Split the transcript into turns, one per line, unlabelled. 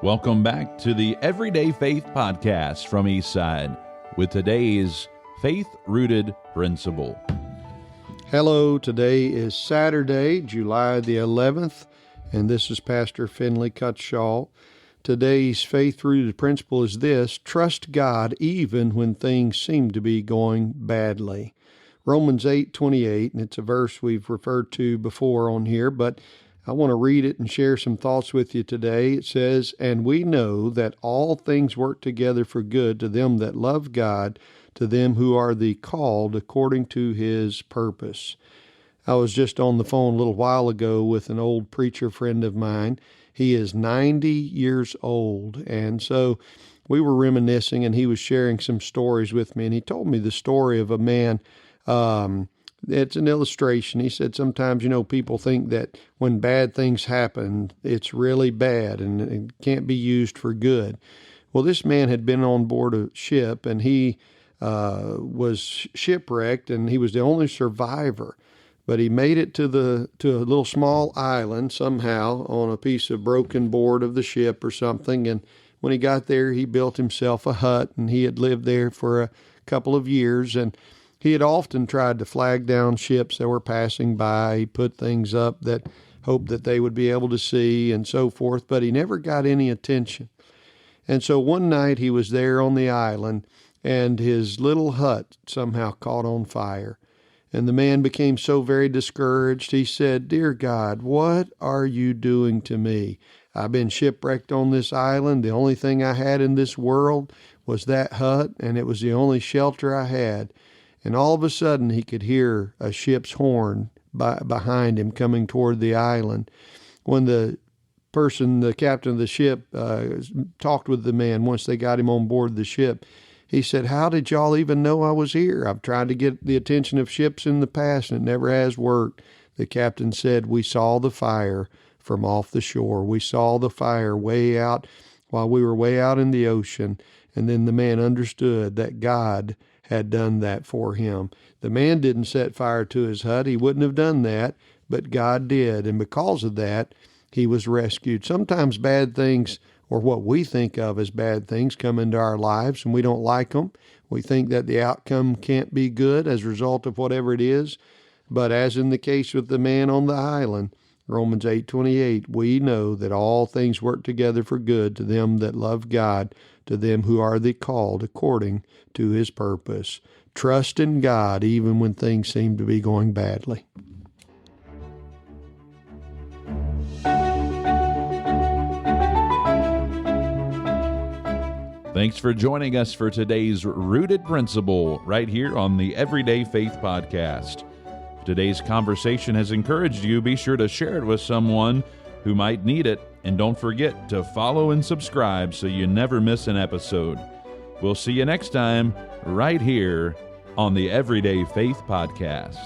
Welcome back to the Everyday Faith Podcast from Eastside with today's faith-rooted principle.
Hello, today is Saturday, July the 11th, and this is Pastor Finley Cutshaw. Today's faith-rooted principle is this: trust God even when things seem to be going badly. Romans 8:28, and it's a verse we've referred to before on here, but I want to read it and share some thoughts with you today. It says, "And we know that all things work together for good to them that love God, to them who are the called according to his purpose." I was just on the phone a little while ago with an old preacher friend of mine. He is 90 years old, and so we were reminiscing, and he was sharing some stories with me, and he told me the story of a man. It's an illustration. He said sometimes, people think that when bad things happen, it's really bad and it can't be used for good. Well, this man had been on board a ship, and he was shipwrecked, and he was the only survivor. But he made it to a little small island somehow on a piece of broken board of the ship or something. And when he got there, he built himself a hut, and he had lived there for a couple of years. And he had often tried to flag down ships that were passing by. He put things up that hoped that they would be able to see and so forth, but he never got any attention. And so one night he was there on the island, and his little hut somehow caught on fire. And the man became so very discouraged. He said, "Dear God, what are you doing to me? I've been shipwrecked on this island. The only thing I had in this world was that hut, and it was the only shelter I had." And all of a sudden, he could hear a ship's horn behind him coming toward the island. When the captain of the ship, talked with the man once they got him on board the ship, he said, "How did y'all even know I was here? I've tried to get the attention of ships in the past, and it never has worked." The captain said, "We saw the fire from off the shore. We saw the fire way out while we were way out in the ocean." And then the man understood that God had done that for him. The man didn't set fire to his hut. He wouldn't have done that, but God did. And because of that, he was rescued. Sometimes bad things, or what we think of as bad things, come into our lives and we don't like them. We think that the outcome can't be good as a result of whatever it is. But as in the case with the man on the island, Romans 8:28, we know that all things work together for good to them that love God, to them who are the called according to his purpose. Trust in God even when things seem to be going badly.
Thanks for joining us for today's Rooted Principle right here on the Everyday Faith Podcast. If today's conversation has encouraged you, be sure to share it with someone who might need it, and don't forget to follow and subscribe so you never miss an episode. We'll see you next time right here on the Everyday Faith Podcast.